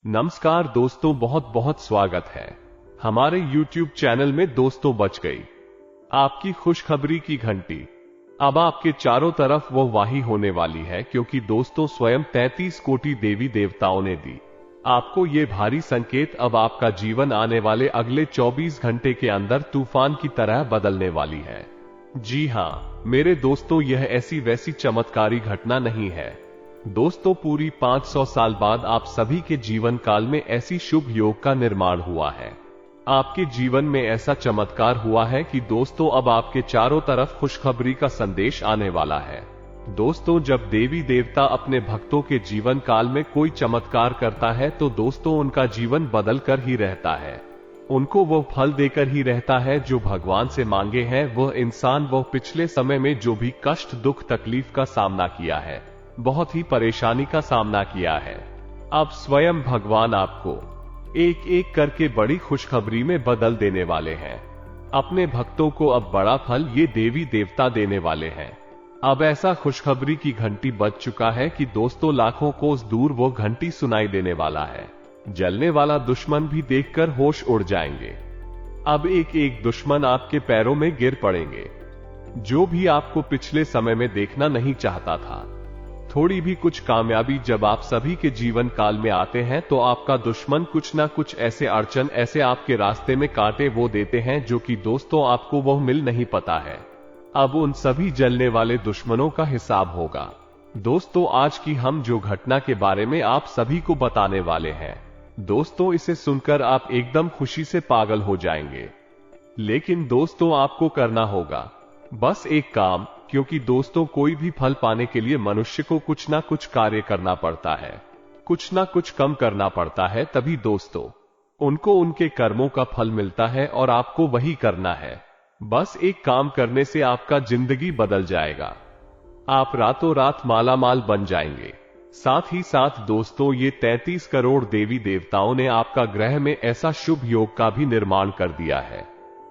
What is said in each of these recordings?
नमस्कार दोस्तों, बहुत बहुत स्वागत है हमारे YouTube चैनल में। दोस्तों, बच गई आपकी खुशखबरी की घंटी। अब आपके चारों तरफ वो वाही होने वाली है, क्योंकि दोस्तों स्वयं 33 कोटि देवी देवताओं ने दी आपको ये भारी संकेत। अब आपका जीवन आने वाले अगले 24 घंटे के अंदर तूफान की तरह बदलने वाली है। जी हां मेरे दोस्तों, यह ऐसी वैसी चमत्कारी घटना नहीं है। दोस्तों, पूरी 500 साल बाद आप सभी के जीवन काल में ऐसी शुभ योग का निर्माण हुआ है। आपके जीवन में ऐसा चमत्कार हुआ है कि दोस्तों अब आपके चारों तरफ खुशखबरी का संदेश आने वाला है। दोस्तों, जब देवी देवता अपने भक्तों के जीवन काल में कोई चमत्कार करता है तो दोस्तों उनका जीवन बदल कर ही रहता है। उनको वो फल देकर ही रहता है जो भगवान से मांगे हैं। वह इंसान वह पिछले समय में जो भी कष्ट, दुख, तकलीफ का सामना किया है, बहुत ही परेशानी का सामना किया है, अब स्वयं भगवान आपको एक एक करके बड़ी खुशखबरी में बदल देने वाले हैं। अपने भक्तों को अब बड़ा फल ये देवी देवता देने वाले हैं। अब ऐसा खुशखबरी की घंटी बज चुका है कि दोस्तों लाखों कोस दूर वो घंटी सुनाई देने वाला है। जलने वाला दुश्मन भी देखकर होश उड़ जाएंगे। अब एक एक दुश्मन आपके पैरों में गिर पड़ेंगे। जो भी आपको पिछले समय में देखना नहीं चाहता था, थोड़ी भी कुछ कामयाबी जब आप सभी के जीवन काल में आते हैं तो आपका दुश्मन कुछ ना कुछ ऐसे अड़चन, ऐसे आपके रास्ते में कांटे वो देते हैं जो कि दोस्तों आपको वह मिल नहीं पता है। अब उन सभी जलने वाले दुश्मनों का हिसाब होगा। दोस्तों, आज की हम जो घटना के बारे में आप सभी को बताने वाले हैं, दोस्तों इसे सुनकर आप एकदम खुशी से पागल हो जाएंगे। लेकिन दोस्तों आपको करना होगा बस एक काम, क्योंकि दोस्तों कोई भी फल पाने के लिए मनुष्य को कुछ ना कुछ कार्य करना पड़ता है, कुछ ना कुछ कम करना पड़ता है, तभी दोस्तों उनको उनके कर्मों का फल मिलता है और आपको वही करना है। बस एक काम करने से आपका जिंदगी बदल जाएगा। आप रातों रात मालामाल बन जाएंगे। साथ ही साथ दोस्तों ये 33 करोड़ देवी देवताओं ने आपका ग्रह में ऐसा शुभ योग का भी निर्माण कर दिया है।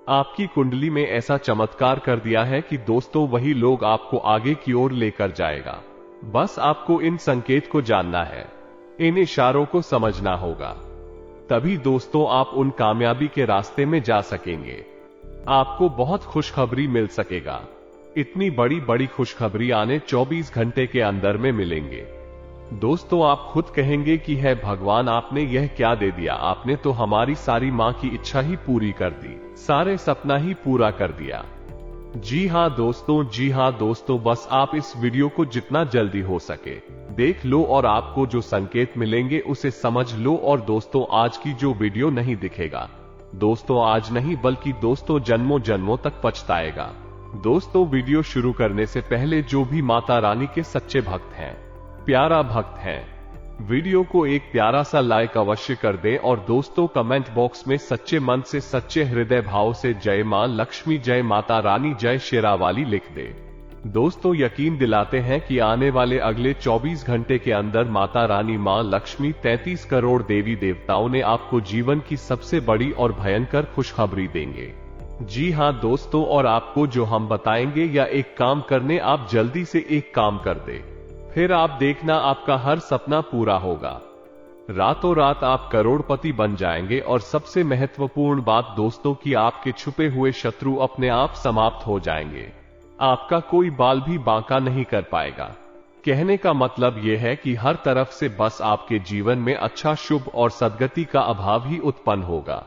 आपकी कुंडली में ऐसा चमत्कार कर दिया है कि दोस्तों वही लोग आपको आगे की ओर लेकर जाएगा। बस आपको इन संकेत को जानना है, इन इशारों को समझना होगा, तभी दोस्तों आप उन कामयाबी के रास्ते में जा सकेंगे। आपको बहुत खुशखबरी मिल सकेगा। इतनी बड़ी बड़ी खुशखबरी आने 24 घंटे के अंदर में मिलेंगे। दोस्तों आप खुद कहेंगे कि है भगवान, आपने यह क्या दे दिया। आपने तो हमारी सारी मां की इच्छा ही पूरी कर दी, सारे सपना ही पूरा कर दिया। जी हां दोस्तों, जी हां दोस्तों, बस आप इस वीडियो को जितना जल्दी हो सके देख लो और आपको जो संकेत मिलेंगे उसे समझ लो। और दोस्तों आज की जो वीडियो नहीं दिखेगा, दोस्तों आज नहीं बल्कि दोस्तों जन्मों जन्मों तक पछताएगा। दोस्तों वीडियो शुरू करने से पहले जो भी माता रानी के सच्चे भक्त हैं, प्यारा भक्त हैं, वीडियो को एक प्यारा सा लाइक अवश्य कर दें और दोस्तों कमेंट बॉक्स में सच्चे मन से, सच्चे हृदय भाव से जय मां लक्ष्मी, जय माता रानी, जय शेरावाली लिख दें। दोस्तों यकीन दिलाते हैं कि आने वाले अगले 24 घंटे के अंदर माता रानी मां लक्ष्मी 33 करोड़ देवी देवताओं ने आपको जीवन की सबसे बड़ी और भयंकर खुशखबरी देंगे। जी हां दोस्तों, और आपको जो हम बताएंगे या एक काम करने आप जल्दी से एक काम कर दे, फिर आप देखना आपका हर सपना पूरा होगा। रातों रात आप करोड़पति बन जाएंगे। और सबसे महत्वपूर्ण बात दोस्तों कि आपके छुपे हुए शत्रु अपने आप समाप्त हो जाएंगे। आपका कोई बाल भी बांका नहीं कर पाएगा। कहने का मतलब यह है कि हर तरफ से बस आपके जीवन में अच्छा, शुभ और सद्गति का अभाव ही उत्पन्न होगा।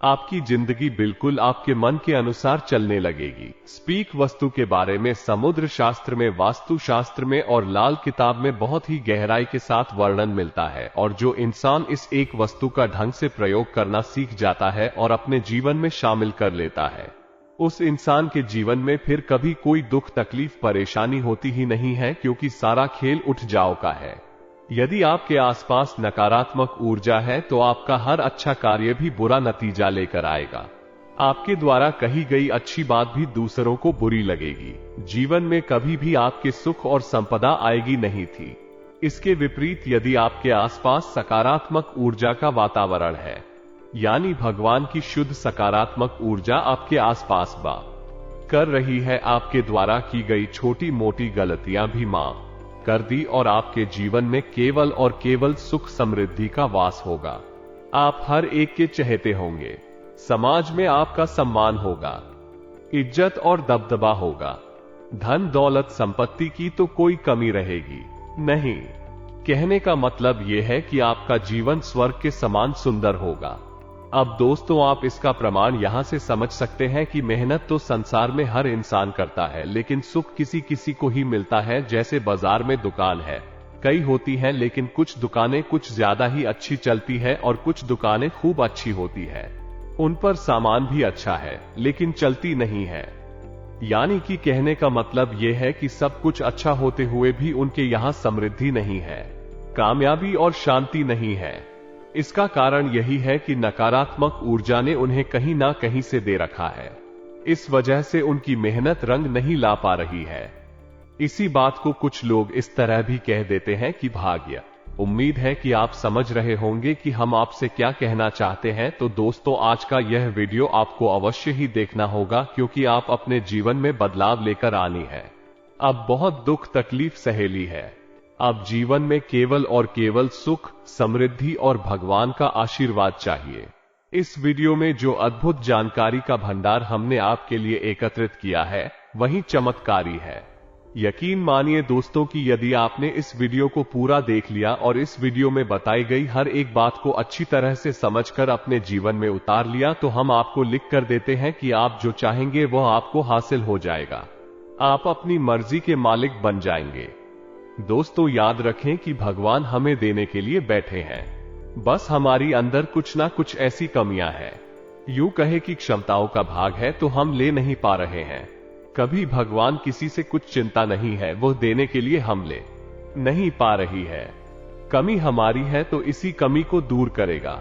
आपकी जिंदगी बिल्कुल आपके मन के अनुसार चलने लगेगी। स्पीक वस्तु के बारे में समुद्र शास्त्र में, वास्तु शास्त्र में और लाल किताब में बहुत ही गहराई के साथ वर्णन मिलता है। और जो इंसान इस एक वस्तु का ढंग से प्रयोग करना सीख जाता है और अपने जीवन में शामिल कर लेता है, उस इंसान के जीवन में फिर कभी कोई दुख, तकलीफ, परेशानी होती ही नहीं है, क्योंकि सारा खेल उठ जाओ का है। यदि आपके आसपास नकारात्मक ऊर्जा है तो आपका हर अच्छा कार्य भी बुरा नतीजा लेकर आएगा। आपके द्वारा कही गई अच्छी बात भी दूसरों को बुरी लगेगी। जीवन में कभी भी आपके सुख और संपदा आएगी नहीं थी। इसके विपरीत यदि आपके आसपास सकारात्मक ऊर्जा का वातावरण है, यानी भगवान की शुद्ध सकारात्मक ऊर्जा आपके आसपास कर रही है, आपके द्वारा की गई छोटी मोटी गलतियां भी माफ कर दी और आपके जीवन में केवल और केवल सुख समृद्धि का वास होगा। आप हर एक के चहेते होंगे, समाज में आपका सम्मान होगा, इज्जत और दबदबा होगा। धन दौलत संपत्ति की तो कोई कमी रहेगी नहीं। कहने का मतलब यह है कि आपका जीवन स्वर्ग के समान सुंदर होगा। अब दोस्तों, आप इसका प्रमाण यहां से समझ सकते हैं कि मेहनत तो संसार में हर इंसान करता है, लेकिन सुख किसी किसी को ही मिलता है। जैसे बाजार में दुकान है, कई होती हैं, लेकिन कुछ दुकानें कुछ ज्यादा ही अच्छी चलती है और कुछ दुकानें खूब अच्छी होती है। उन पर सामान भी अच्छा है, लेकिन चलती नहीं है। यानी कि कहने का मतलब यह है कि सब कुछ अच्छा होते हुए भी उनके यहां समृद्धि नहीं है, कामयाबी और शांति नहीं है। इसका कारण यही है कि नकारात्मक ऊर्जा ने उन्हें कहीं ना कहीं से दे रखा है। इस वजह से उनकी मेहनत रंग नहीं ला पा रही है। इसी बात को कुछ लोग इस तरह भी कह देते हैं कि भाग्य। उम्मीद है कि आप समझ रहे होंगे कि हम आपसे क्या कहना चाहते हैं। तो दोस्तों, आज का यह वीडियो आपको अवश्य ही देखना होगा, क्योंकि आप अपने जीवन में बदलाव लेकर आनी है। अब बहुत दुख तकलीफ सहेली है। अब जीवन में केवल और केवल सुख समृद्धि और भगवान का आशीर्वाद चाहिए। इस वीडियो में जो अद्भुत जानकारी का भंडार हमने आपके लिए एकत्रित किया है, वही चमत्कारी है। यकीन मानिए दोस्तों कि यदि आपने इस वीडियो को पूरा देख लिया और इस वीडियो में बताई गई हर एक बात को अच्छी तरह से समझकर अपने जीवन में उतार लिया, तो हम आपको लिख कर देते हैं कि आप जो चाहेंगे वह आपको हासिल हो जाएगा। आप अपनी मर्जी के मालिक बन जाएंगे। दोस्तों, याद रखें कि भगवान हमें देने के लिए बैठे हैं, बस हमारी अंदर कुछ ना कुछ ऐसी कमियां हैं, यूं कहे कि क्षमताओं का भाग है, तो हम ले नहीं पा रहे हैं। कभी भगवान किसी से कुछ चिंता नहीं है, वो देने के लिए हम ले नहीं पा रही है। कमी हमारी है, तो इसी कमी को दूर करेगा।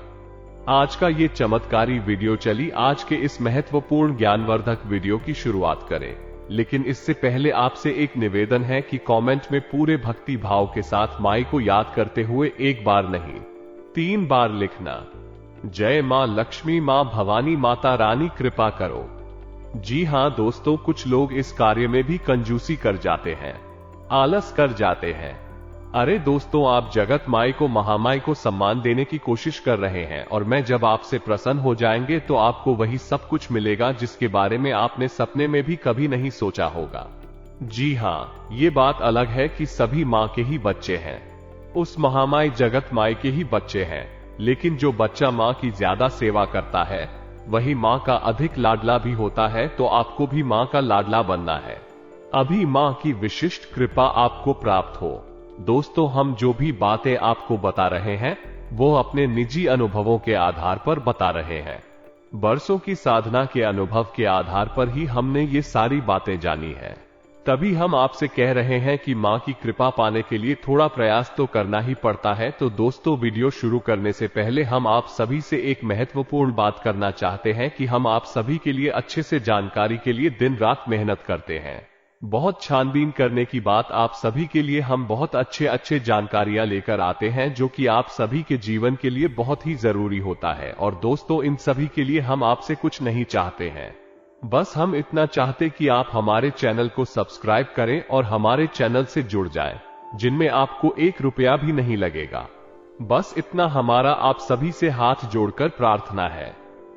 आज का ये चमत्कारी वीडियो। चली आज के इस महत्वपूर्ण ज्ञानवर्धक वीडियो की शुरुआत करें, लेकिन इससे पहले आपसे एक निवेदन है कि कमेंट में पूरे भक्ति भाव के साथ माई को याद करते हुए एक बार नहीं 3 बार लिखना, जय मां लक्ष्मी, मां भवानी, माता रानी कृपा करो। जी हां दोस्तों, कुछ लोग इस कार्य में भी कंजूसी कर जाते हैं, आलस कर जाते हैं। अरे दोस्तों, आप जगत माई को, महामाई को सम्मान देने की कोशिश कर रहे हैं, और मैं जब आपसे प्रसन्न हो जाएंगे तो आपको वही सब कुछ मिलेगा जिसके बारे में आपने सपने में भी कभी नहीं सोचा होगा। जी हां, ये बात अलग है कि सभी मां के ही बच्चे हैं, उस महामाई जगत माई के ही बच्चे हैं, लेकिन जो बच्चा मां की ज्यादा सेवा करता है वही मां का अधिक लाडला भी होता है। तो आपको भी मां का लाडला बनना है, अभी मां की विशिष्ट कृपा आपको प्राप्त हो। दोस्तों, हम जो भी बातें आपको बता रहे हैं वो अपने निजी अनुभवों के आधार पर बता रहे हैं। बरसों की साधना के अनुभव के आधार पर ही हमने ये सारी बातें जानी है। तभी हम आपसे कह रहे हैं कि मां की कृपा पाने के लिए थोड़ा प्रयास तो करना ही पड़ता है। तो दोस्तों, वीडियो शुरू करने से पहले हम आप सभी से एक महत्वपूर्ण बात करना चाहते हैं कि हम आप सभी के लिए अच्छे से जानकारी के लिए दिन रात मेहनत करते हैं। बहुत छानबीन करने की बात, आप सभी के लिए हम बहुत अच्छे जानकारियां लेकर आते हैं, जो कि आप सभी के जीवन के लिए बहुत ही जरूरी होता है। और दोस्तों, इन सभी के लिए हम आपसे कुछ नहीं चाहते हैं, बस हम इतना चाहते कि आप हमारे चैनल को सब्सक्राइब करें और हमारे चैनल से जुड़ जाएं, जिनमें आपको 1 रुपया भी नहीं लगेगा। बस इतना हमारा आप सभी से हाथ जोड़कर प्रार्थना है,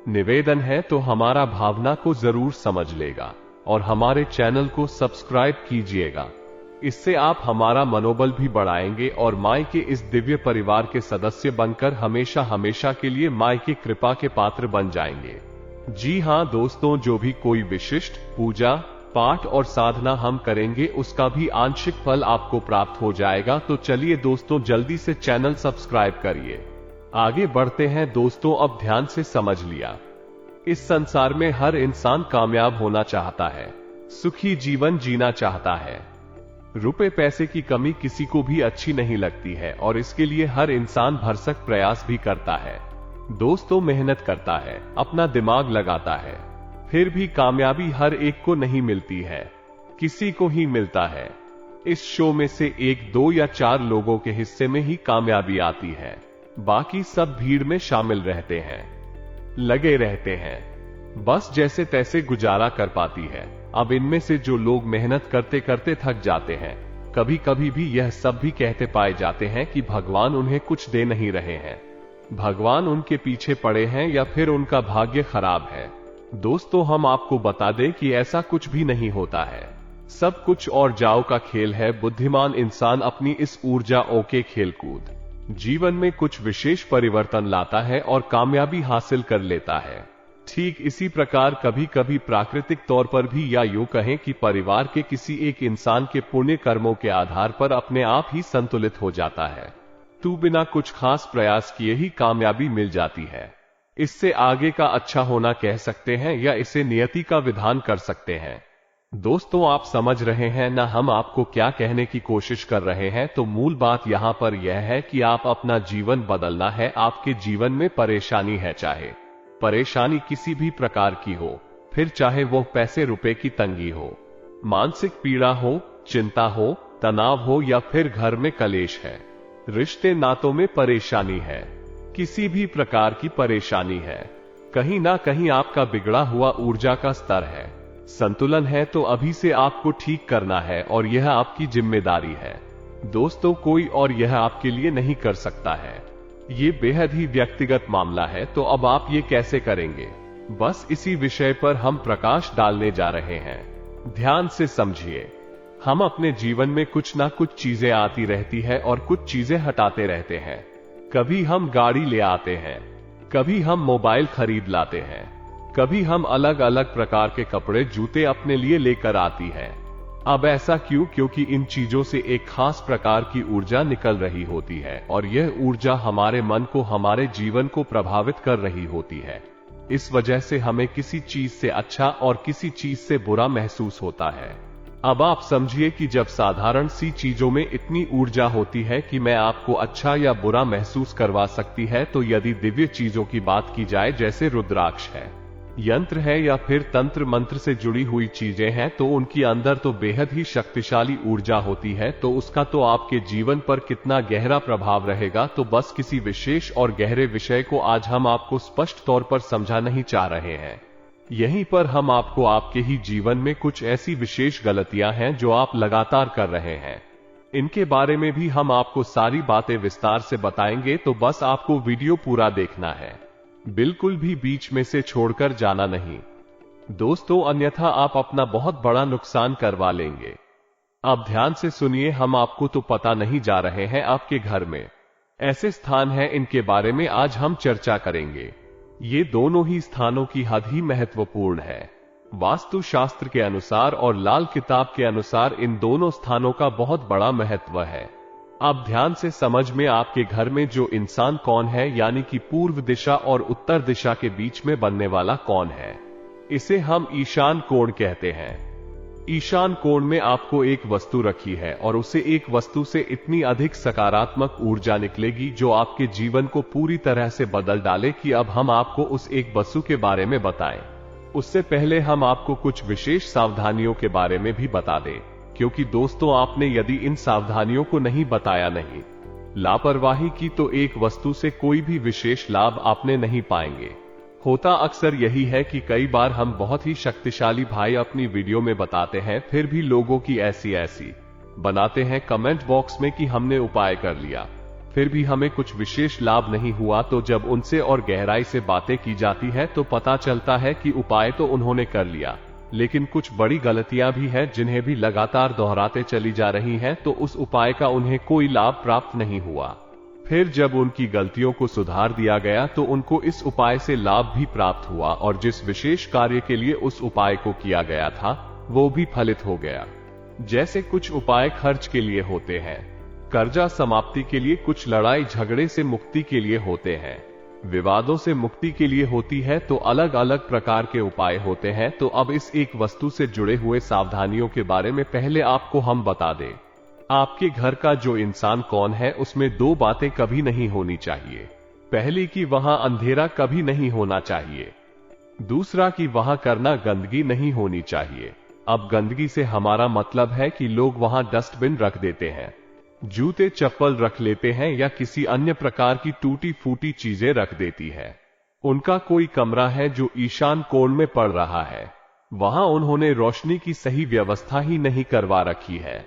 निवेदन है। तो हमारा भावना को जरूर समझ लेगा और हमारे चैनल को सब्सक्राइब कीजिएगा। इससे आप हमारा मनोबल भी बढ़ाएंगे और माई के इस दिव्य परिवार के सदस्य बनकर हमेशा हमेशा के लिए माई की कृपा के पात्र बन जाएंगे। जी हां दोस्तों, जो भी कोई विशिष्ट पूजा पाठ और साधना हम करेंगे उसका भी आंशिक फल आपको प्राप्त हो जाएगा। तो चलिए दोस्तों, जल्दी से चैनल सब्सक्राइब करिए। आगे बढ़ते हैं दोस्तों। अब ध्यान से समझ लिया, इस संसार में हर इंसान कामयाब होना चाहता है, सुखी जीवन जीना चाहता है। रुपए पैसे की कमी किसी को भी अच्छी नहीं लगती है और इसके लिए हर इंसान भरसक प्रयास भी करता है। दोस्तों, मेहनत करता है, अपना दिमाग लगाता है, फिर भी कामयाबी हर एक को नहीं मिलती है, किसी को ही मिलता है। इस शो में से 1, 2 या 4 लोगों के हिस्से में ही कामयाबी आती है, बाकी सब भीड़ में शामिल रहते हैं, लगे रहते हैं, बस जैसे तैसे गुजारा कर पाती है। अब इनमें से जो लोग मेहनत करते करते थक जाते हैं, कभी कभी भी यह सब भी कहते पाए जाते हैं कि भगवान उन्हें कुछ दे नहीं रहे हैं, भगवान उनके पीछे पड़े हैं या फिर उनका भाग्य खराब है। दोस्तों, हम आपको बता दें कि ऐसा कुछ भी नहीं होता है। सब कुछ और जाओ का खेल है। बुद्धिमान इंसान अपनी इस ऊर्जा के खेलकूद जीवन में कुछ विशेष परिवर्तन लाता है और कामयाबी हासिल कर लेता है। ठीक इसी प्रकार कभी कभी प्राकृतिक तौर पर भी, या यूं कहें कि परिवार के किसी एक इंसान के पुण्य कर्मों के आधार पर अपने आप ही संतुलित हो जाता है। तू बिना कुछ खास प्रयास किए ही कामयाबी मिल जाती है। इससे आगे का अच्छा होना कह सकते हैं या इसे नियति का विधान कर सकते हैं। दोस्तों, आप समझ रहे हैं ना हम आपको क्या कहने की कोशिश कर रहे हैं? तो मूल बात यहां पर यह है कि आप अपना जीवन बदलना है। आपके जीवन में परेशानी है, चाहे परेशानी किसी भी प्रकार की हो, फिर चाहे वो पैसे रुपए की तंगी हो, मानसिक पीड़ा हो, चिंता हो, तनाव हो या फिर घर में कलेश है, रिश्ते नातों में परेशानी है, किसी भी प्रकार की परेशानी है, कहीं ना कहीं आपका बिगड़ा हुआ ऊर्जा का स्तर है, संतुलन है, तो अभी से आपको ठीक करना है और यह आपकी जिम्मेदारी है। दोस्तों, कोई और यह आपके लिए नहीं कर सकता है। ये बेहद ही व्यक्तिगत मामला है। तो अब आप ये कैसे करेंगे? बस इसी विषय पर हम प्रकाश डालने जा रहे हैं। ध्यान से समझिए। हम अपने जीवन में कुछ ना कुछ चीजें आती रहती है और कुछ चीजें हटाते रहते हैं। कभी हम गाड़ी ले आते हैं, कभी हम मोबाइल खरीद लाते हैं, कभी हम अलग अलग प्रकार के कपड़े जूते अपने लिए लेकर आती है। अब ऐसा क्यों? क्योंकि इन चीजों से एक खास प्रकार की ऊर्जा निकल रही होती है और यह ऊर्जा हमारे मन को, हमारे जीवन को प्रभावित कर रही होती है। इस वजह से हमें किसी चीज से अच्छा और किसी चीज से बुरा महसूस होता है। अब आप समझिए कि जब साधारण सी चीजों में इतनी ऊर्जा होती है कि मैं आपको अच्छा या बुरा महसूस करवा सकती है, तो यदि दिव्य चीजों की बात की जाए, जैसे रुद्राक्ष है, यंत्र है या फिर तंत्र मंत्र से जुड़ी हुई चीजें हैं, तो उनकी अंदर तो बेहद ही शक्तिशाली ऊर्जा होती है। तो उसका तो आपके जीवन पर कितना गहरा प्रभाव रहेगा। तो बस किसी विशेष और गहरे विषय को आज हम आपको स्पष्ट तौर पर समझा नहीं चाह रहे हैं। यहीं पर हम आपको आपके ही जीवन में कुछ ऐसी विशेष गलतियां हैं जो आप लगातार कर रहे हैं, इनके बारे में भी हम आपको सारी बातें विस्तार से बताएंगे। तो बस आपको वीडियो पूरा देखना है, बिल्कुल भी बीच में से छोड़कर जाना नहीं दोस्तों, अन्यथा आप अपना बहुत बड़ा नुकसान करवा लेंगे। अब ध्यान से सुनिए। हम आपको तो पता नहीं जा रहे हैं, आपके घर में ऐसे स्थान हैं, इनके बारे में आज हम चर्चा करेंगे। ये दोनों ही स्थानों की हद ही महत्वपूर्ण है। वास्तु शास्त्र के अनुसार और लाल किताब के अनुसार इन दोनों स्थानों का बहुत बड़ा महत्व है। अब ध्यान से समझ में, आपके घर में जो इंसान कौन है, यानी कि पूर्व दिशा और उत्तर दिशा के बीच में बनने वाला कौन है, इसे हम ईशान कोण कहते हैं। ईशान कोण में आपको एक वस्तु रखी है और उसे एक वस्तु से इतनी अधिक सकारात्मक ऊर्जा निकलेगी जो आपके जीवन को पूरी तरह से बदल डाले कि अब हम आपको उस एक वस्तु के बारे में बताएं। उससे पहले हम आपको कुछ विशेष सावधानियों के बारे में भी बता दें, क्योंकि दोस्तों, आपने यदि इन सावधानियों को नहीं बताया, नहीं लापरवाही की, तो एक वस्तु से कोई भी विशेष लाभ आपने नहीं पाएंगे। होता अक्सर यही है कि कई बार हम बहुत ही शक्तिशाली भाई अपनी वीडियो में बताते हैं, फिर भी लोगों की ऐसी बनाते हैं कमेंट बॉक्स में कि हमने उपाय कर लिया, फिर भी हमें कुछ विशेष लाभ नहीं हुआ। तो जब उनसे और गहराई से बातें की जाती है तो पता चलता है कि उपाय तो उन्होंने कर लिया, लेकिन कुछ बड़ी गलतियां भी हैं जिन्हें भी लगातार दोहराते चली जा रही हैं, तो उस उपाय का उन्हें कोई लाभ प्राप्त नहीं हुआ। फिर जब उनकी गलतियों को सुधार दिया गया तो उनको इस उपाय से लाभ भी प्राप्त हुआ और जिस विशेष कार्य के लिए उस उपाय को किया गया था वो भी फलित हो गया। जैसे कुछ उपाय खर्च के लिए होते हैं, कर्जा समाप्ति के लिए, कुछ लड़ाई झगड़े से मुक्ति के लिए होते हैं, विवादों से मुक्ति के लिए होती है, तो अलग अलग प्रकार के उपाय होते हैं। तो अब इस एक वस्तु से जुड़े हुए सावधानियों के बारे में पहले आपको हम बता दें। आपके घर का जो इंसान कौन है, उसमें दो बातें कभी नहीं होनी चाहिए। पहली कि वहां अंधेरा कभी नहीं होना चाहिए, दूसरा कि वहां करना गंदगी नहीं होनी चाहिए। अब गंदगी से हमारा मतलब है कि लोग वहां डस्टबिन रख देते हैं, जूते चप्पल रख लेते हैं या किसी अन्य प्रकार की टूटी फूटी चीजें रख देती है। उनका कोई कमरा है जो ईशान कोण में पड़ रहा है, वहां उन्होंने रोशनी की सही व्यवस्था ही नहीं करवा रखी है।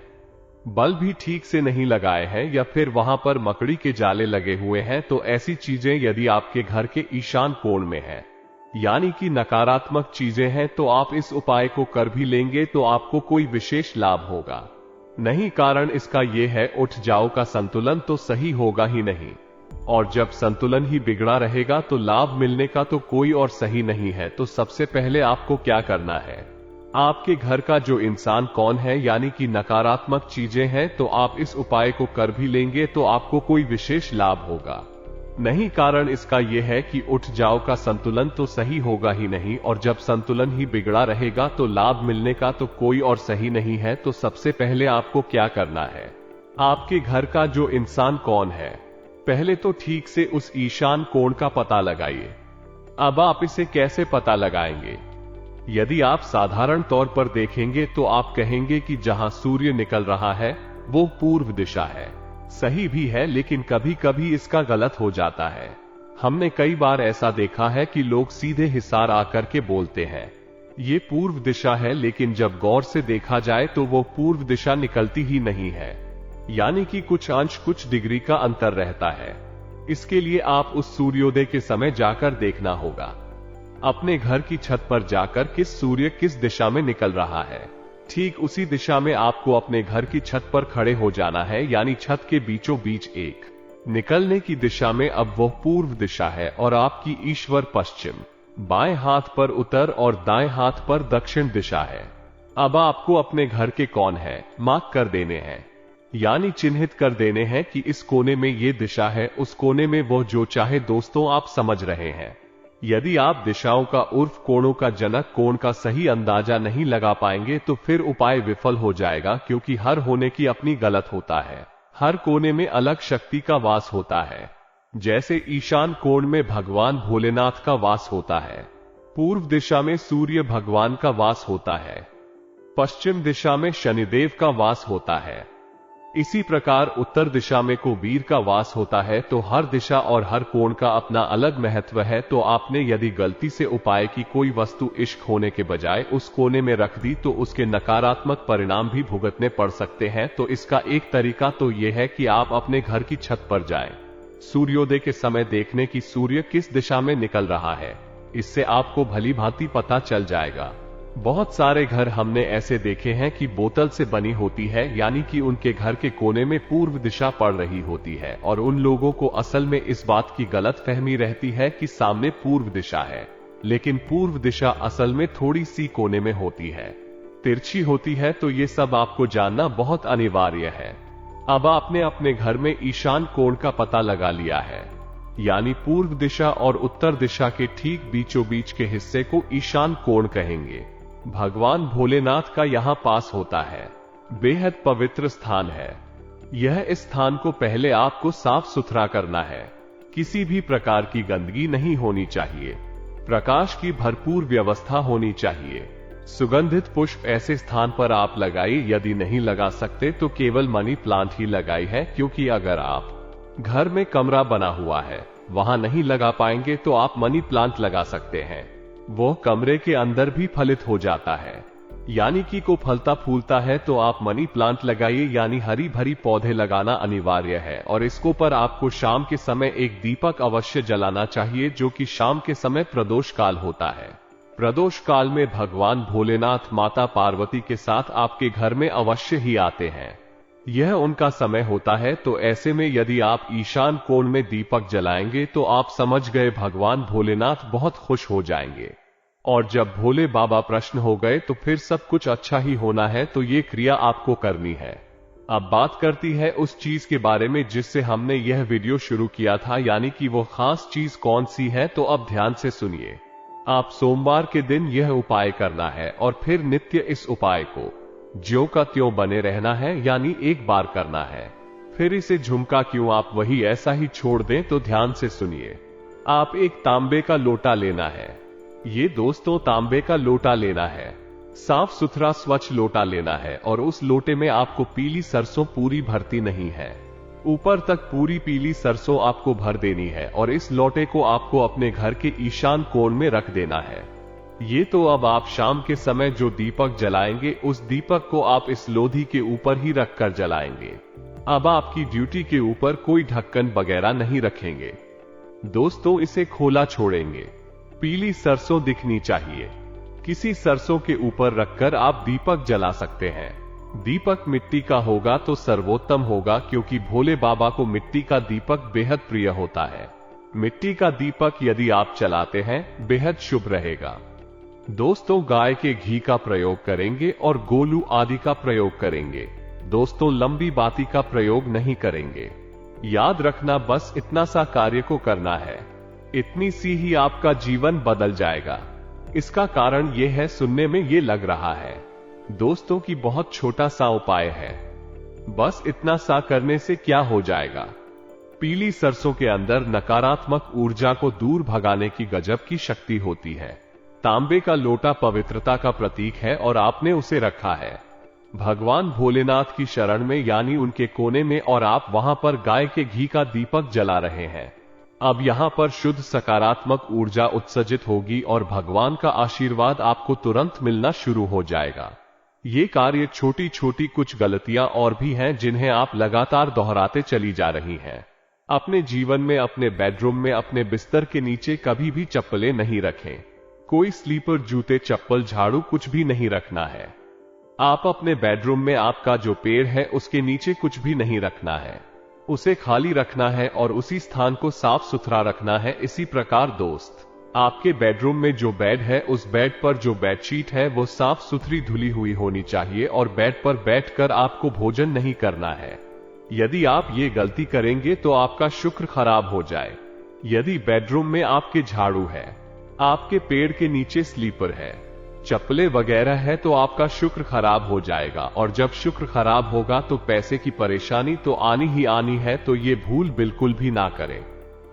बल्ब भी ठीक से नहीं लगाए हैं या फिर वहां पर मकड़ी के जाले लगे हुए हैं, तो ऐसी चीजें यदि आपके घर के ईशान कोण में है, यानी कि नकारात्मक चीजें हैं, तो आप इस उपाय को कर भी लेंगे तो आपको कोई विशेष लाभ होगा नहीं। कारण इसका यह है, उठ जाओ का संतुलन तो सही होगा ही नहीं, और जब संतुलन ही बिगड़ा रहेगा तो लाभ मिलने का तो कोई और सही नहीं है। तो सबसे पहले आपको क्या करना है, आपके घर का जो इंसान कौन है, यानी कि नकारात्मक चीजें हैं, तो आप इस उपाय को कर भी लेंगे तो आपको कोई विशेष लाभ होगा नहीं। कारण इसका यह है कि उठ जाओ का संतुलन तो सही होगा ही नहीं, और जब संतुलन ही बिगड़ा रहेगा तो लाभ मिलने का तो कोई और सही नहीं है। तो सबसे पहले आपको क्या करना है, आपके घर का जो इंसान कौन है, पहले तो ठीक से उस ईशान कोण का पता लगाइए। अब आप इसे कैसे पता लगाएंगे, यदि आप साधारण तौर पर देखेंगे तो आप कहेंगे कि जहां सूर्य निकल रहा है वो पूर्व दिशा है। सही भी है, लेकिन कभी कभी इसका गलत हो जाता है। हमने कई बार ऐसा देखा है कि लोग सीधे हिसार आकर के बोलते हैं ये पूर्व दिशा है, लेकिन जब गौर से देखा जाए तो वो पूर्व दिशा निकलती ही नहीं है, यानी कि कुछ अंश कुछ डिग्री का अंतर रहता है। इसके लिए आप उस सूर्योदय के समय जाकर देखना होगा, अपने घर की छत पर जाकर किस सूर्य किस दिशा में निकल रहा है, ठीक उसी दिशा में आपको अपने घर की छत पर खड़े हो जाना है, यानी छत के बीचों बीच एक निकलने की दिशा में अब वो पूर्व दिशा है और आपकी ईश्वर पश्चिम, बाएं हाथ पर उत्तर और दाएं हाथ पर दक्षिण दिशा है। अब आपको अपने घर के कौन है मार्क कर देने हैं, यानी चिन्हित कर देने हैं कि इस कोने में ये दिशा है, उस कोने में वो जो चाहे। दोस्तों आप समझ रहे हैं, यदि आप दिशाओं का उर्फ कोणों का जनक कोण का सही अंदाजा नहीं लगा पाएंगे तो फिर उपाय विफल हो जाएगा, क्योंकि हर होने की अपनी गलत होता है, हर कोने में अलग शक्ति का वास होता है। जैसे ईशान कोण में भगवान भोलेनाथ का वास होता है, पूर्व दिशा में सूर्य भगवान का वास होता है, पश्चिम दिशा में शनिदेव का वास होता है, इसी प्रकार उत्तर दिशा में कुबेर का वास होता है। तो हर दिशा और हर कोण का अपना अलग महत्व है। तो आपने यदि गलती से उपाय की कोई वस्तु इश्क होने के बजाय उस कोने में रख दी तो उसके नकारात्मक परिणाम भी भुगतने पड़ सकते हैं। तो इसका एक तरीका तो यह है कि आप अपने घर की छत पर जाएं, सूर्योदय के समय देखने की सूर्य किस दिशा में निकल रहा है, इससे आपको भली भांति पता चल जाएगा। बहुत सारे घर हमने ऐसे देखे हैं कि बोतल से बनी होती है, यानी कि उनके घर के कोने में पूर्व दिशा पड़ रही होती है, और उन लोगों को असल में इस बात की गलत फहमी रहती है कि सामने पूर्व दिशा है, लेकिन पूर्व दिशा असल में थोड़ी सी कोने में होती है, तिरछी होती है। तो ये सब आपको जानना बहुत अनिवार्य है। अब आपने अपने घर में ईशान कोण का पता लगा लिया है, यानी पूर्व दिशा और उत्तर दिशा के ठीक बीचों बीच के हिस्से को ईशान कोण कहेंगे। भगवान भोलेनाथ का यहां पास होता है, बेहद पवित्र स्थान है यह। इस स्थान को पहले आपको साफ सुथरा करना है, किसी भी प्रकार की गंदगी नहीं होनी चाहिए, प्रकाश की भरपूर व्यवस्था होनी चाहिए। सुगंधित पुष्प ऐसे स्थान पर आप लगाइए, यदि नहीं लगा सकते तो केवल मनी प्लांट ही लगाई है, क्योंकि अगर आप घर में कमरा बना हुआ है वहां नहीं लगा पाएंगे तो आप मनी प्लांट लगा सकते हैं, वो कमरे के अंदर भी फलित हो जाता है, यानी कि को फलता फूलता है। तो आप मनी प्लांट लगाइए, यानी हरी भरी पौधे लगाना अनिवार्य है। और इसको पर आपको शाम के समय एक दीपक अवश्य जलाना चाहिए, जो कि शाम के समय प्रदोष काल होता है। प्रदोष काल में भगवान भोलेनाथ माता पार्वती के साथ आपके घर में अवश्य ही आते हैं, यह उनका समय होता है। तो ऐसे में यदि आप ईशान कोण में दीपक जलाएंगे तो आप समझ गए भगवान भोलेनाथ बहुत खुश हो जाएंगे, और जब भोले बाबा प्रसन्न हो गए तो फिर सब कुछ अच्छा ही होना है। तो ये क्रिया आपको करनी है। अब बात करती है उस चीज के बारे में जिससे हमने यह वीडियो शुरू किया था, यानी कि वो खास चीज कौन सी है। तो अब ध्यान से सुनिए, आप सोमवार के दिन यह उपाय करना है और फिर नित्य इस उपाय को ज्यों का त्यों बने रहना है, यानी एक बार करना है। फिर इसे झुमका क्यों आप वही ऐसा ही छोड़ दें। तो ध्यान से सुनिए, आप एक तांबे का लोटा लेना है, ये दोस्तों तांबे का लोटा लेना है, साफ सुथरा स्वच्छ लोटा लेना है, और उस लोटे में आपको पीली सरसों पूरी भरती नहीं है, ऊपर तक पूरी पीली सरसों आपको भर देनी है, और इस लोटे को आपको अपने घर के ईशान कोण में रख देना है। ये तो अब आप शाम के समय जो दीपक जलाएंगे उस दीपक को आप इस लोधी के ऊपर ही रखकर जलाएंगे। अब आपकी ड्यूटी के ऊपर कोई ढक्कन वगैरह नहीं रखेंगे। दोस्तों, इसे खोला छोड़ेंगे। पीली सरसों दिखनी चाहिए। किसी सरसों के ऊपर रखकर आप दीपक जला सकते हैं। दीपक मिट्टी का होगा तो सर्वोत्तम होगा, क्योंकि भोले बाबा को मिट्टी का दीपक बेहद प्रिय होता है। मिट्टी का दीपक यदि आप जलाते हैं बेहद शुभ रहेगा। दोस्तों, गाय के घी का प्रयोग करेंगे और गोलू आदि का प्रयोग करेंगे। दोस्तों, लंबी बाती का प्रयोग नहीं करेंगे। याद रखना, बस इतना सा कार्य को करना है। इतनी सी ही आपका जीवन बदल जाएगा। इसका कारण यह है, सुनने में ये लग रहा है दोस्तों कि बहुत छोटा सा उपाय है, बस इतना सा करने से क्या हो जाएगा। पीली सरसों के अंदर नकारात्मक ऊर्जा को दूर भगाने की गजब की शक्ति होती है। तांबे का लोटा पवित्रता का प्रतीक है और आपने उसे रखा है भगवान भोलेनाथ की शरण में, यानी उनके कोने में, और आप वहां पर गाय के घी का दीपक जला रहे हैं। अब यहां पर शुद्ध सकारात्मक ऊर्जा उत्सर्जित होगी और भगवान का आशीर्वाद आपको तुरंत मिलना शुरू हो जाएगा। ये कार्य, छोटी छोटी कुछ गलतियां और भी हैं जिन्हें आप लगातार दोहराते चली जा रही हैं। अपने जीवन में, अपने बेडरूम में, अपने बिस्तर के नीचे कभी भी चप्पलें नहीं रखें। कोई स्लीपर, जूते, चप्पल, झाड़ू कुछ भी नहीं रखना है। आप अपने बेडरूम में आपका जो पेड़ है उसके नीचे कुछ भी नहीं रखना है। उसे खाली रखना है और उसी स्थान को साफ सुथरा रखना है। इसी प्रकार दोस्त, आपके बेडरूम में जो बेड है उस बेड पर जो बेडशीट है वो साफ सुथरी धुली हुई होनी चाहिए और बेड पर बैठकर आपको भोजन नहीं करना है। यदि आप ये गलती करेंगे तो आपका शुक्र खराब हो जाए। यदि बेडरूम में आपके झाड़ू है, आपके पेड़ के नीचे स्लीपर है, चप्पलें वगैरह है, तो आपका शुक्र खराब हो जाएगा। और जब शुक्र खराब होगा तो पैसे की परेशानी तो आनी ही आनी है, तो ये भूल बिल्कुल भी ना करें।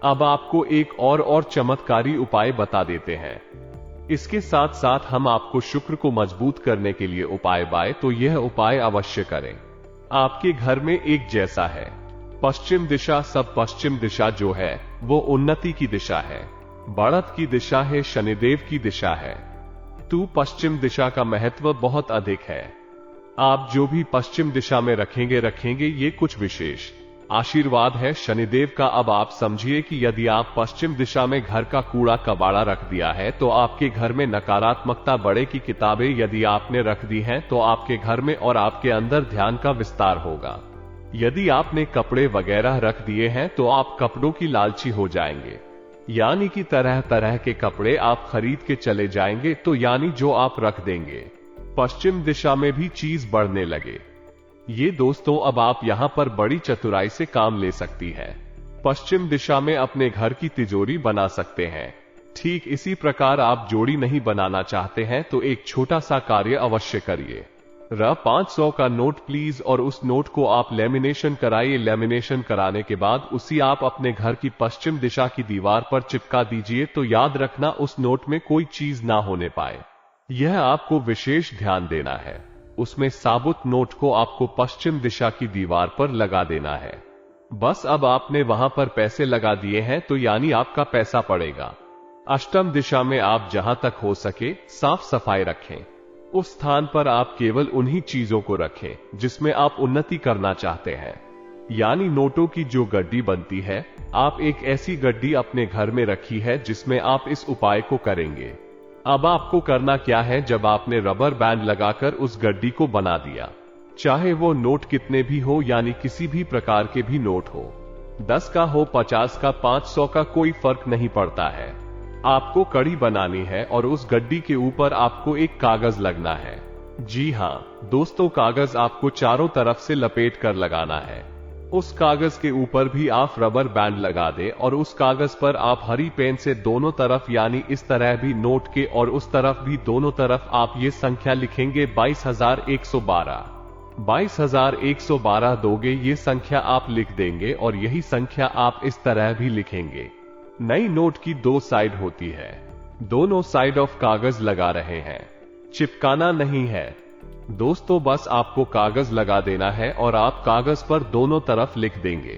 अब आपको एक और चमत्कारी उपाय बता देते हैं। इसके साथ साथ हम आपको शुक्र को मजबूत करने के लिए उपाय बाय, तो यह उपाय अवश्य करें। आपके घर में एक जैसा है पश्चिम दिशा। सब पश्चिम दिशा जो है वो उन्नति की दिशा है, बढ़त की दिशा है, शनिदेव की दिशा है। तो पश्चिम दिशा का महत्व बहुत अधिक है। आप जो भी पश्चिम दिशा में रखेंगे ये कुछ विशेष आशीर्वाद है शनिदेव का। अब आप समझिए कि यदि आप पश्चिम दिशा में घर का कूड़ा कबाड़ा रख दिया है तो आपके घर में नकारात्मकता बढ़े की किताबें यदि आपने रख दी हैं तो आपके घर में और आपके अंदर ध्यान का विस्तार होगा। यदि आपने कपड़े वगैरह रख दिए हैं तो आप कपड़ों की लालची हो जाएंगे, यानी कि तरह तरह के कपड़े आप खरीद के चले जाएंगे, तो यानी जो आप रख देंगे पश्चिम दिशा में भी चीज बढ़ने लगे। ये दोस्तों, अब आप यहां पर बड़ी चतुराई से काम ले सकती है। पश्चिम दिशा में अपने घर की तिजोरी बना सकते हैं। ठीक इसी प्रकार आप जोड़ी नहीं बनाना चाहते हैं तो एक छोटा सा कार्य अवश्य करिए। 500 का नोट प्लीज, और उस नोट को आप लेमिनेशन कराइए। लेमिनेशन कराने के बाद उसी आप अपने घर की पश्चिम दिशा की दीवार पर चिपका दीजिए। तो याद रखना, उस नोट में कोई चीज ना होने पाए, यह आपको विशेष ध्यान देना है। उसमें साबुत नोट को आपको पश्चिम दिशा की दीवार पर लगा देना है। बस अब आपने वहां पर पैसे लगा दिए हैं तो यानी आपका पैसा पड़ेगा। अष्टम दिशा में आप जहां तक हो सके साफ सफाई रखें। उस स्थान पर आप केवल उन्हीं चीजों को रखें जिसमें आप उन्नति करना चाहते हैं। यानी नोटों की जो गड्डी बनती है, आप एक ऐसी गड्डी अपने घर में रखी है जिसमें आप इस उपाय को करेंगे। अब आपको करना क्या है, जब आपने रबर बैंड लगाकर उस गड्डी को बना दिया, चाहे वो नोट कितने भी हो, यानी किसी भी प्रकार के भी नोट हो, 10 का हो, 50 का, 500 का, कोई फर्क नहीं पड़ता है। आपको कड़ी बनानी है और उस गड्डी के ऊपर आपको एक कागज लगना है। जी हां दोस्तों, कागज आपको चारों तरफ से लपेट कर लगाना है। उस कागज के ऊपर भी आप रबर बैंड लगा दें और उस कागज पर आप हरी पेन से दोनों तरफ, यानी इस तरह भी नोट के और उस तरफ भी दोनों तरफ आप ये संख्या लिखेंगे 22,112। 22,112 दोगे, ये संख्या आप लिख देंगे और यही संख्या आप इस तरह भी लिखेंगे। नई नोट की 2 साइड होती है, दोनों साइड ऑफ कागज लगा रहे हैं, चिपकाना नहीं है दोस्तों। बस आपको कागज लगा देना है और आप कागज पर दोनों तरफ लिख देंगे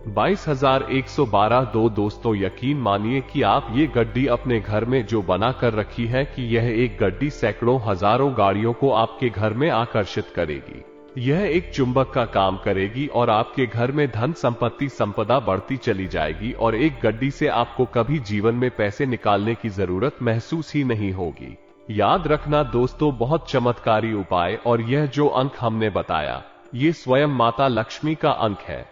22,112 दोस्तों, यकीन मानिए कि आप ये गड्डी अपने घर में जो बना कर रखी है कि यह एक गड्डी सैकड़ों हजारों गाड़ियों को आपके घर में आकर्षित करेगी। यह एक चुंबक का काम करेगी और आपके घर में धन संपत्ति संपदा बढ़ती चली जाएगी और एक गड्डी से आपको कभी जीवन में पैसे निकालने की जरूरत महसूस ही नहीं होगी। याद रखना दोस्तों, बहुत चमत्कारी उपाय, और यह जो अंक हमने बताया ये स्वयं माता लक्ष्मी का अंक है।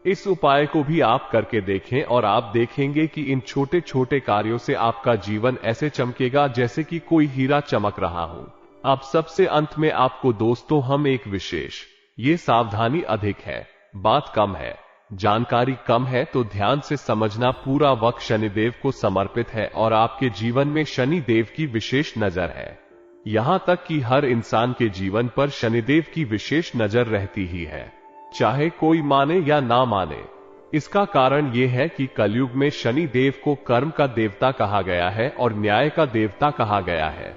इस उपाय को भी आप करके देखें और आप देखेंगे कि इन छोटे छोटे कार्यों से आपका जीवन ऐसे चमकेगा जैसे कि कोई हीरा चमक रहा हो। अब सबसे अंत में आपको दोस्तों हम एक विशेष, ये सावधानी अधिक है, बात कम है, जानकारी कम है, तो ध्यान से समझना, पूरा वक्त शनिदेव को समर्पित है और आपके जीवन में शनिदेव की विशेष नजर है। यहां तक कि हर इंसान के जीवन पर शनिदेव की विशेष नजर रहती ही है, चाहे कोई माने या ना माने। इसका कारण यह है कि कलयुग में शनि देव को कर्म का देवता कहा गया है और न्याय का देवता कहा गया है।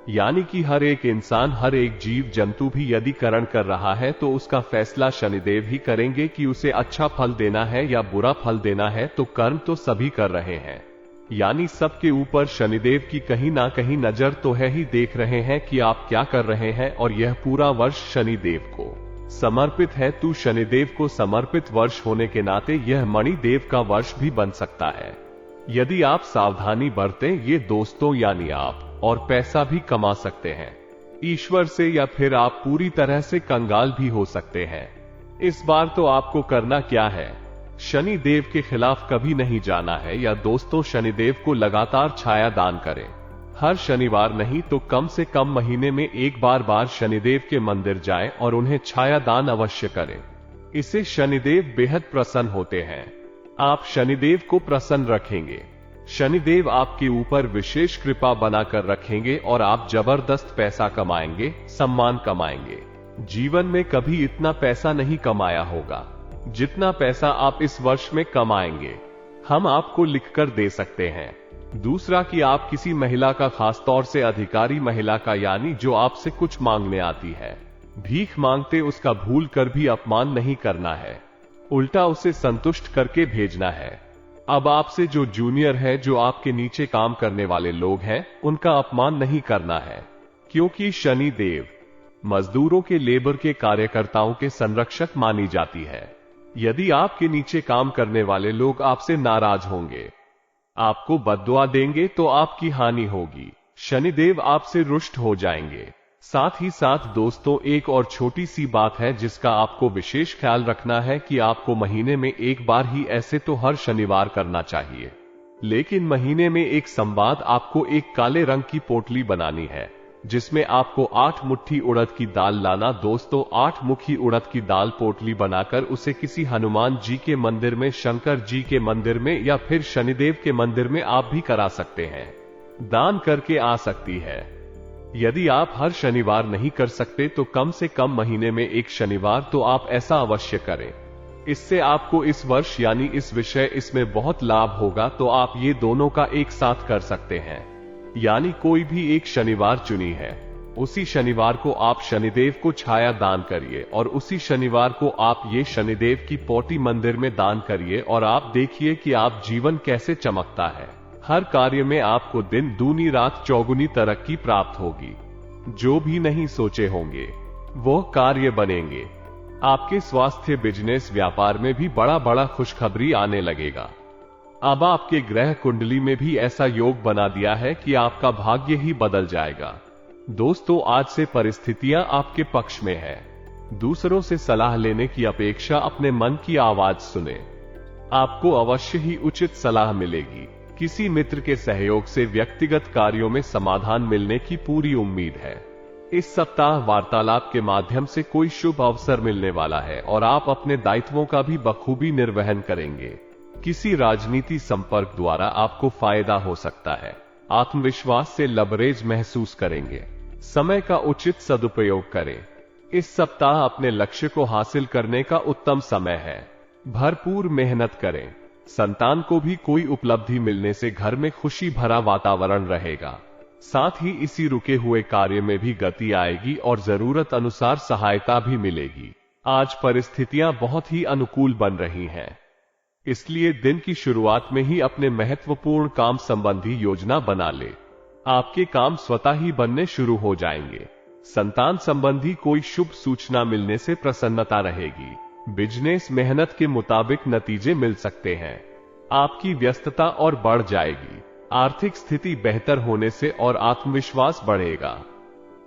यानी कि हर एक इंसान, हर एक जीव जंतु भी यदि कर्म कर रहा है तो उसका फैसला शनिदेव ही करेंगे कि उसे अच्छा फल देना है या बुरा फल देना है। तो कर्म तो सभी कर रहे हैं, यानी सबके ऊपर शनिदेव की कहीं ना कहीं नजर तो है ही, देख रहे हैं कि आप क्या कर रहे हैं। और यह पूरा वर्ष शनिदेव को समर्पित है। तू शनिदेव को समर्पित वर्ष होने के नाते यह मणिदेव का वर्ष भी बन सकता है यदि आप सावधानी बरतें ये दोस्तों, यानी आप और पैसा भी कमा सकते हैं ईश्वर से, या फिर आप पूरी तरह से कंगाल भी हो सकते हैं। इस बार तो आपको करना क्या है, शनि देव के खिलाफ कभी नहीं जाना है, या दोस्तों शनिदेव को लगातार छाया दान करें। हर शनिवार नहीं तो कम से कम महीने में एक बार शनिदेव के मंदिर जाएं और उन्हें छाया दान अवश्य करें। इससे शनिदेव बेहद प्रसन्न होते हैं। आप शनिदेव को प्रसन्न रखेंगे, शनिदेव आपके ऊपर विशेष कृपा बनाकर रखेंगे और आप जबरदस्त पैसा कमाएंगे, सम्मान कमाएंगे। जीवन में कभी इतना पैसा नहीं कमाया होगा जितना पैसा आप इस वर्ष में कमाएंगे, हम आपको लिखकर दे सकते हैं। दूसरा कि आप किसी महिला का, खास तौर से अधिकारी महिला का, यानी जो आपसे कुछ मांगने आती है, भीख मांगते उसका भूल कर भी अपमान नहीं करना है, उल्टा उसे संतुष्ट करके भेजना है। अब आपसे जो जूनियर है, जो आपके नीचे काम करने वाले लोग हैं, उनका अपमान नहीं करना है, क्योंकि शनि देव मजदूरों के, लेबर के, कार्यकर्ताओं के संरक्षक मानी जाती है। यदि आपके नीचे काम करने वाले लोग आपसे नाराज होंगे, आपको बद्दुआ देंगे, तो आपकी हानि होगी, शनिदेव आपसे रुष्ट हो जाएंगे। साथ ही साथ दोस्तों एक और छोटी सी बात है जिसका आपको विशेष ख्याल रखना है कि आपको महीने में एक बार ही, ऐसे तो हर शनिवार करना चाहिए, लेकिन महीने में एक संवाद आपको एक काले रंग की पोटली बनानी है जिसमें आपको 8 मुट्ठी उड़द की दाल लाना। दोस्तों 8 मुट्ठी उड़द की दाल पोटली बनाकर उसे किसी हनुमान जी के मंदिर में, शंकर जी के मंदिर में, या फिर शनिदेव के मंदिर में आप भी करा सकते हैं, दान करके आ सकती है। यदि आप हर शनिवार नहीं कर सकते तो कम से कम महीने में एक शनिवार तो आप ऐसा अवश्य करें। इससे आपको इस वर्ष, यानी इस विषय, इसमें बहुत लाभ होगा। तो आप ये दोनों का एक साथ कर सकते हैं, यानी कोई भी एक शनिवार चुनी है, उसी शनिवार को आप शनिदेव को छाया दान करिए और उसी शनिवार को आप ये शनिदेव की पोटी मंदिर में दान करिए और आप देखिए कि आप जीवन कैसे चमकता है। हर कार्य में आपको दिन दूनी रात चौगुनी तरक्की प्राप्त होगी। जो भी नहीं सोचे होंगे वो कार्य बनेंगे। आपके स्वास्थ्य, बिजनेस, व्यापार में भी बड़ा खुशखबरी आने लगेगा। अब आपके ग्रह कुंडली में भी ऐसा योग बना दिया है कि आपका भाग्य ही बदल जाएगा। दोस्तों आज से परिस्थितियां आपके पक्ष में है। दूसरों से सलाह लेने की अपेक्षा अपने मन की आवाज सुने, आपको अवश्य ही उचित सलाह मिलेगी। किसी मित्र के सहयोग से व्यक्तिगत कार्यों में समाधान मिलने की पूरी उम्मीद है। इस सप्ताह वार्तालाप के माध्यम से कोई शुभ अवसर मिलने वाला है और आप अपने दायित्वों का भी बखूबी निर्वहन करेंगे। किसी राजनीति संपर्क द्वारा आपको फायदा हो सकता है। आत्मविश्वास से लबरेज महसूस करेंगे। समय का उचित सदुपयोग करें। इस सप्ताह अपने लक्ष्य को हासिल करने का उत्तम समय है। भरपूर मेहनत करें। संतान को भी कोई उपलब्धि मिलने से घर में खुशी भरा वातावरण रहेगा। साथ ही इसी रुके हुए कार्य में भी गति आएगी और जरूरत अनुसार सहायता भी मिलेगी। आज परिस्थितियां बहुत ही अनुकूल बन रही हैं। इसलिए दिन की शुरुआत में ही अपने महत्वपूर्ण काम संबंधी योजना बना ले। आपके काम स्वतः ही बनने शुरू हो जाएंगे। संतान संबंधी कोई शुभ सूचना मिलने से प्रसन्नता रहेगी। बिजनेस मेहनत के मुताबिक नतीजे मिल सकते हैं। आपकी व्यस्तता और बढ़ जाएगी। आर्थिक स्थिति बेहतर होने से और आत्मविश्वास बढ़ेगा।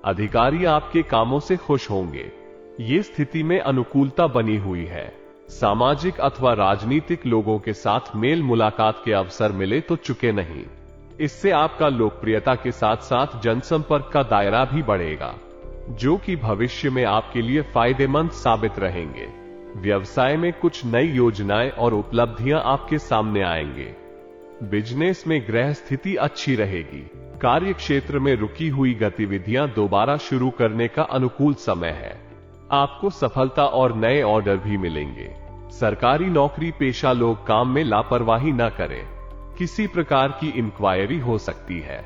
अधिकारी आपके कामों से खुश होंगे। ये स्थिति में अनुकूलता बनी हुई है। सामाजिक अथवा राजनीतिक लोगों के साथ मेल मुलाकात के अवसर मिले तो चुके नहीं। इससे आपका लोकप्रियता के साथ साथ जनसंपर्क का दायरा भी बढ़ेगा, जो कि भविष्य में आपके लिए फायदेमंद साबित रहेंगे। व्यवसाय में कुछ नई योजनाएं और उपलब्धियां आपके सामने आएंगे। बिजनेस में ग्रह स्थिति अच्छी रहेगी। कार्य क्षेत्र में रुकी हुई गतिविधियां दोबारा शुरू करने का अनुकूल समय है। आपको सफलता और नए ऑर्डर भी मिलेंगे। सरकारी नौकरी पेशा लोग काम में लापरवाही न करें। किसी प्रकार की इंक्वायरी हो सकती है।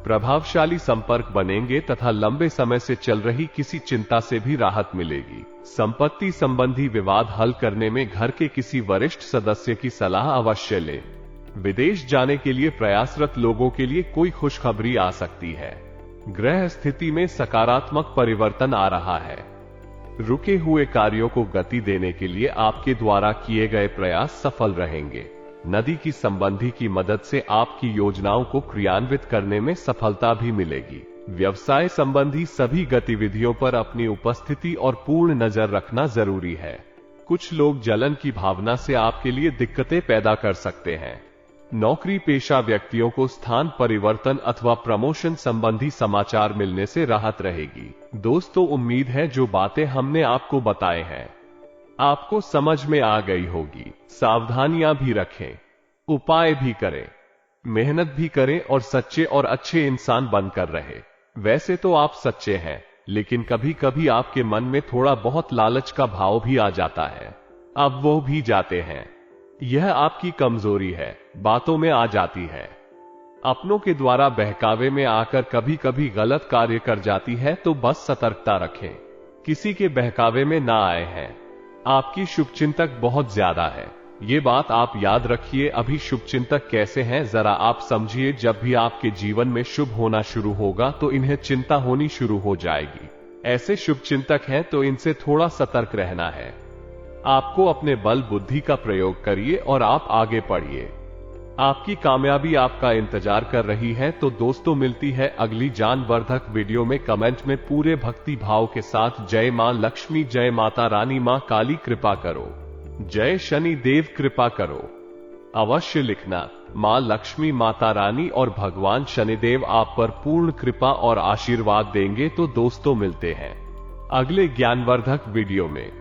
प्रभावशाली संपर्क बनेंगे तथा लंबे समय से चल रही किसी चिंता से भी राहत मिलेगी। संपत्ति संबंधी विवाद हल करने में घर के किसी वरिष्ठ सदस्य की सलाह अवश्य लें। विदेश जाने के लिए प्रयासरत लोगों के लिए कोई खुशखबरी आ सकती है। ग्रह स्थिति में सकारात्मक परिवर्तन आ रहा है। रुके हुए कार्यों को गति देने के लिए आपके द्वारा किए गए प्रयास सफल रहेंगे। नदी की संबंधी की मदद से आपकी योजनाओं को क्रियान्वित करने में सफलता भी मिलेगी। व्यवसाय संबंधी सभी गतिविधियों पर अपनी उपस्थिति और पूर्ण नजर रखना जरूरी है। कुछ लोग जलन की भावना से आपके लिए दिक्कतें पैदा कर सकते हैं। नौकरी पेशा व्यक्तियों को स्थान परिवर्तन अथवा प्रमोशन संबंधी समाचार मिलने से राहत रहेगी। दोस्तों, उम्मीद है जो बातें हमने आपको बताए हैं आपको समझ में आ गई होगी। सावधानियां भी रखें, उपाय भी करें, मेहनत भी करें और सच्चे और अच्छे इंसान बनकर रहे। वैसे तो आप सच्चे हैं, लेकिन कभी कभी आपके मन में थोड़ा बहुत लालच का भाव भी आ जाता है। अब वो भी जाते हैं। यह आपकी कमजोरी है, बातों में आ जाती है। अपनों के द्वारा बहकावे में आकर कभी कभी गलत कार्य कर जाती है, तो बस सतर्कता रखें। किसी के बहकावे में ना आए हैं। आपकी शुभचिंतक बहुत ज्यादा है, ये बात आप याद रखिए। अभी शुभचिंतक कैसे हैं जरा आप समझिए। जब भी आपके जीवन में शुभ होना शुरू होगा तो इन्हें चिंता होनी शुरू हो जाएगी। ऐसे शुभचिंतक हैं तो इनसे थोड़ा सतर्क रहना है। आपको अपने बल बुद्धि का प्रयोग करिए और आप आगे बढ़िए। आपकी कामयाबी आपका इंतजार कर रही है। तो दोस्तों, मिलती है अगली ज्ञानवर्धक वीडियो में। कमेंट में पूरे भक्ति भाव के साथ जय मां लक्ष्मी, जय माता रानी, मां काली कृपा करो, जय शनि देव कृपा करो अवश्य लिखना। मां लक्ष्मी, माता रानी और भगवान शनिदेव आप पर पूर्ण कृपा और आशीर्वाद देंगे। तो दोस्तों, मिलते हैं अगले ज्ञानवर्धक वीडियो में।